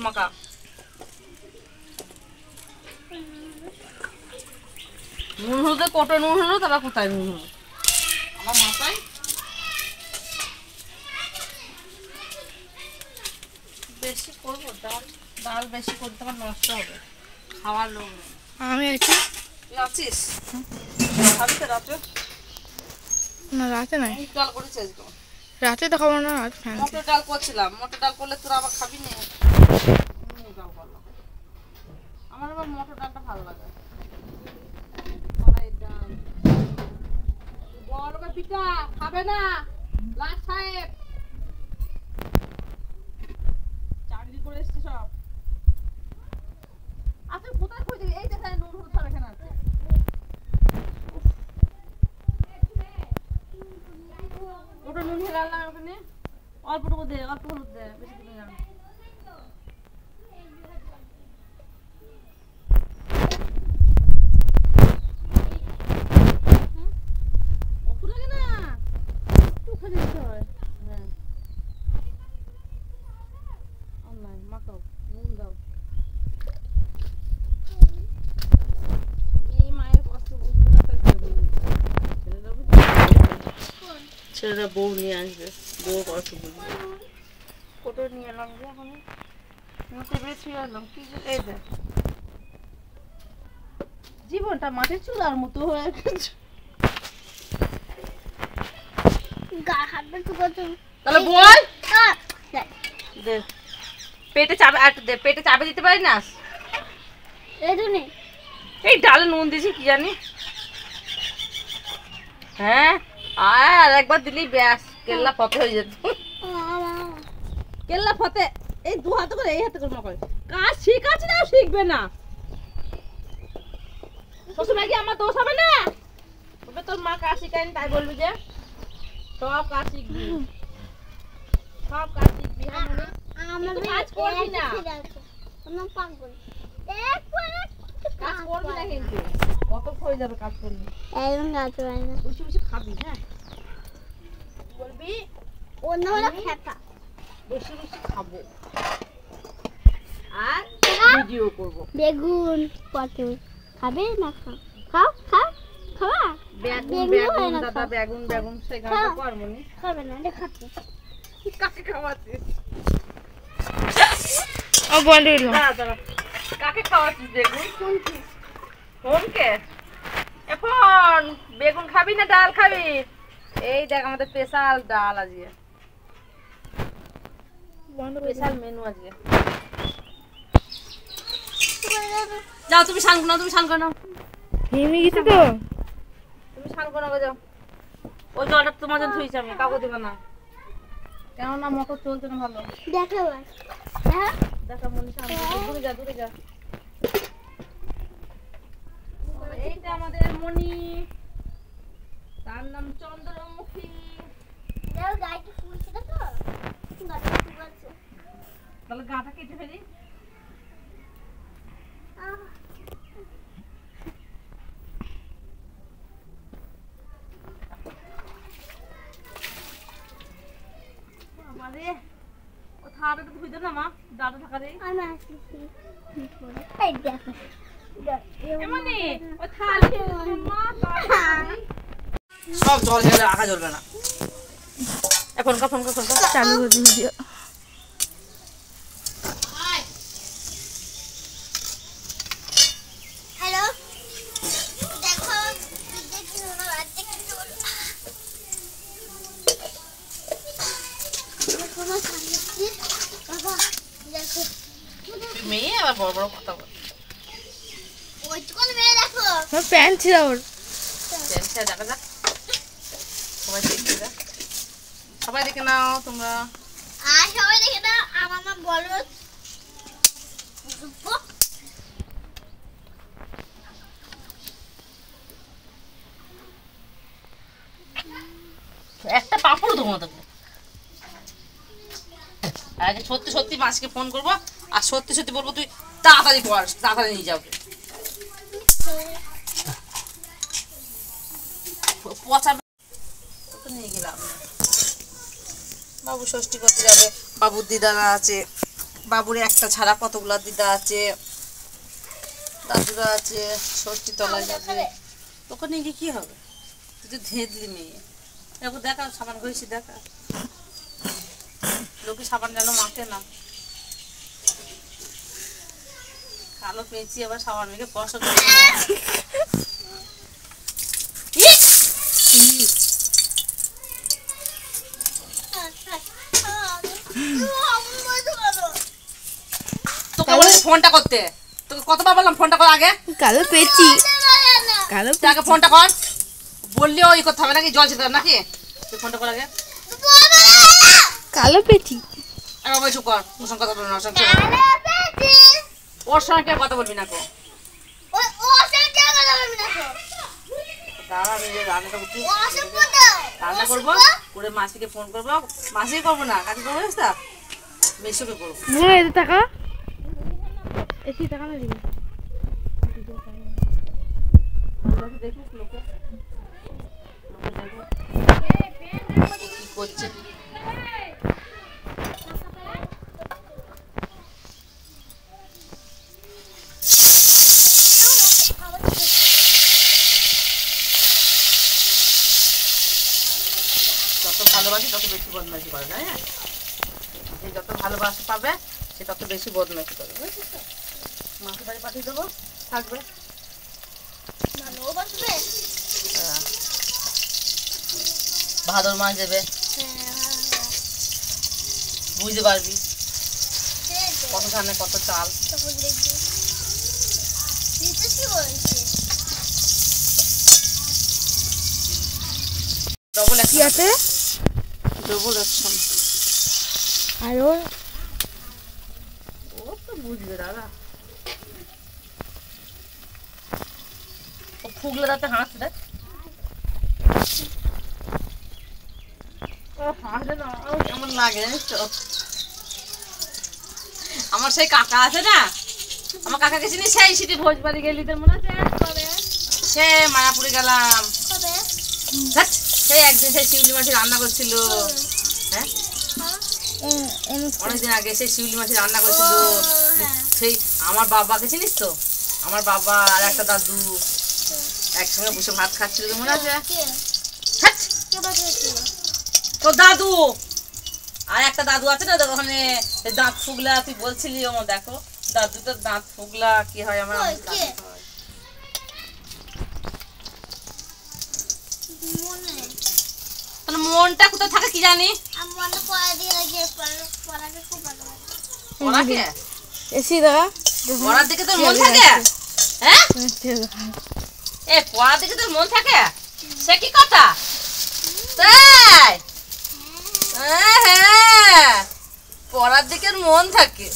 মাখা। নুন হলুদে কত নুন হলো, তারপর কোথায় নুন হলো আমার মাথায়। বেশি করবো ডাল, ডাল বেশি করতে আমার নষ্ট হবে, খাওয়ার লোক নেই। আমি আছি। তুই আছিস? খাবি তো রাতে? না রাতে নাই, ডাল করেছিস? রাতে তো খাবো না, রাত ফ্যান। মটর ডাল করছিলাম, মটর ডাল করলে তোরা আবার খাবি না। আমার আবার মটর ডালটা ভালো লাগে। বড় পিঠা খাবে না লাট সাহেব, চাকরি করে এসছি সব। আচ্ছা কোথায় খুঁজে? এই যেখানে নুন হলুদ সব এখানে আছে। ওটা নুন হেলাল না ওখানে, অল্পটুকু দে, অল্প হলুদ দে, বেশি দিবি না। ছেলেরা বউ নিয়ে আসবে, বউ কত বুঝবে। কত নিয়ে এলাম যে এখন টেবিলে ছুঁয়ে আসলাম। কি এই দেখ, জীবনটা মাটির চুলার মতো হয়ে গেছে। তাহলে বল দে, পেটে চাপে, আর দে পেটে চাপে দিতে পারি না। এই ডালে নুন দিয়েছি কি জানি। হ্যাঁ আর একবার দিলেই ব্যাস কেল্লা ফতে হয়ে যেত। কেল্লা ফতে। এই দু হাতে করে, এই হাতে করে মা করে কাজ শিখাচ্ছি না, শিখবে না। শ্বশুর কি আমার দোষ হবে না? তবে তোর মা কাজ শিখায়নি তাই বলবি যে? সব কাজ শিখবি, সব কাজ শিখবি। কাজ করবি না, কাজ করবি না কিন্তু কত হয়ে যাবে কাজ করবি। বসে বসে খাবি। হ্যাঁ বলবি বসে বসে খাবো আর ভিডিও করবো। বেগুন পটল খাবে না? খাও খাও খাওয়া। বেগুন বেগুন দাদা, বেগুন বেগুন সে গাঁটা করবো নি। খাবে না দেখাচ্ছি। কাকে খাওয়াচ্ছিস? ও বল দিলাম। দাঁড়া, কাকে খাওয়াচ্ছিস বেগুন? ফোনকে? এখন বেগুন খাবি না ডাল খাবি? এই দেখ আমাদের স্পেশাল ডাল আজকে, স্পেশাল মেনু আজকে। যাও তুমি স্নান করো, তুমি স্নান করো, হেমে গেছে তো। তুমি স্নান করো, যাও। ওই জলটা তোমার জন্য ধুইছি আমি, কাউকে দেবে না, কেননা মোটর চলছে না ভালো। দেখো দেখা মনীষা, দূরে যা, দূরে যা। এইটা আমাদের মণি, তার নাম চন্দ্রমুখী। গাইতে ফুলছে দেখো, গাইতে ফুল আছে। তাহলে গাটা কেটে ফেলি। আমারে ও থাড়াটা তো ধুই দে না মা, ডাটা ঢাকা দেই। আমি আসছি এই দেখো এমনি ও থালি মা সব জল ঢেলে রাখা চলবে না। এখন ফোন চালু করে ভিডিও। হ্যালো দেখো মেয়ে আবার বড় বড় কথা বল। প্যান্ট ছিল ওর। দেখা যাক, সবাই দেখে যাক, সবাই দেখে নাও তোমরা। আর সবাই দেখে নাও। আমার নাম বলো একটা পাপড় দেবো না তোকে। আগে সত্যি সত্যি মাসকে ফোন করবো আর সত্যি সত্যি বলবো তুই তাড়াতাড়ি কর, তাড়াতাড়ি নিয়ে যাও। পচা নিয়ে গেলাম। বাবু ষষ্ঠী করতে যাবে, বাবুর দিদারা আছে, বাবুরে একটা ছাড়া কতগুলা দিদা আছে, দাদুরা আছে, ষষ্ঠী তলায় যাবে, ওখানে গিয়ে কি হবে? তুই তো ধেঁদলি মেয়ে, দেখো দেখা সাবান ঘষি দেখা, লোকে সাবান যেন মাখে না, কালো পেঁচি আবার সাবান মেখে পছন্দ তোকে বলে ফোনটা করতে, তোকে কতবার বললাম ফোনটা কর আগে, কালো পেয়েছি কালো তুই আগে ফোনটা কর, বললেও ওই করতে হবে নাকি, জল ছেড়ে দেবে নাকি, তুই ফোনটা কর আগে, কালো পেয়েছি আগে বলছো কর, ওর সঙ্গে কথা বলবি না, ওর সঙ্গে কেউ কথা বলবি না কো, দাঁড়া নিজে রান্নাটা উঠি, রান্না করবো করে মাসিকে ফোন করবো, মাসিকে করবো না কাকে করবো জানিস তো, মেসোকে করবো। মনে এতে টাকা এসি টাকা না দিবি দেখিস লোকে কি করছে, যত ভালোবাসি তত বেশি বদমাইশি করে, তাই না? যে যত ভালোবাসা পাবে সে তত বেশি বদমাইশি করবে, বুঝছিস তো? মাকে বাড়ি পাঠিয়ে দেবো, থাকবে, ভাদর মাস দেবে, বুঝতে পারবি কত ধানে কত চাল, ডবল কি আছে ডবল অ্যাকশন, আর ওর ও তো বুঝবে দাদা, ও ফুগলে রাতে হাসছে দেখ, ও হাসে না, ও কেমন লাগে জানিস তো, আমার সেই কাকা আছে না, আমার কাকাকে চিনি, সেই সিটি ভোজবাড়ি গেলি তোর মনে আছে, সে মায়াপুরে গেলাম, সেই একদিন সেই শিউলি মাছি রান্না করছিল, হ্যাঁ অনেকদিন আগে সেই শিউলি মাছি রান্না করেছিল, সেই আমার বাবাকে চিনিস তো, আমার বাবা আর একটা দাদু একসঙ্গে বসে ভাত খাচ্ছিল, মনে আছে, তো দাদু আর একটা দাদু আছে না, ওখানে দাঁত ফুগলা তুই বলছিলি, আমার দেখো দাদু তো দাঁত ফুগলা কি হয় আমার, তাহলে মনটা কোথায় থাকে কি জানি, পড়াকে এসি দাদা পড়ার দিকে তোর মন থাকে, হ্যাঁ এ পড়ার দিকে তোর মন থাকে, সে কি কথা, তাই হ্যাঁ পড়ার দিকে মন থাকে,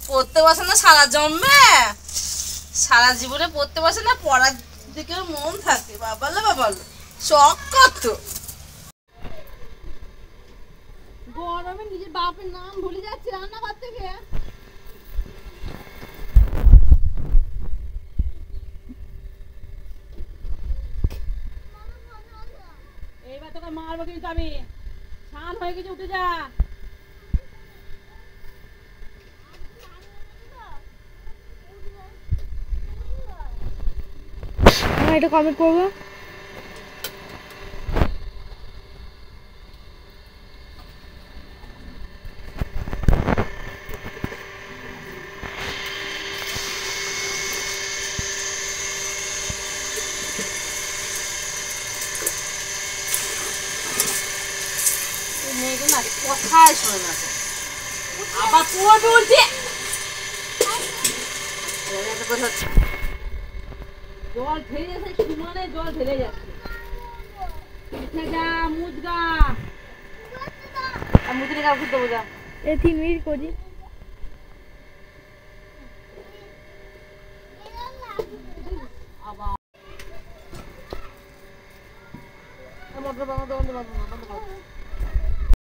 পড়তে বসে না সারা জন্মে, সারা জীবনে পড়তে বসে না, পড়ার দিকে মন থাকে, বাবালো বাবালো শখ কত, গরমে নিজের বাপের নাম ভুলে যাচ্ছি রান্নাঘর থেকে, এইবার তোকে মারবো কিন্তু আমি, ছান হয়ে গেছে, উঠে যা, আমি এটা কমেন্ট করবো, মেয়েকে না কথাই শোনে না, আবার পড়বে উল্টে, জল ঢেলে যাচ্ছে, সমানে জল ঢেলে যাচ্ছে, উঠে যা মুজগা, মুজরে গা উঠে দেবো যা, এই 3 মিনিট করি, আবার মোটর বন্ধ বন্ধ বন্ধ বন্ধ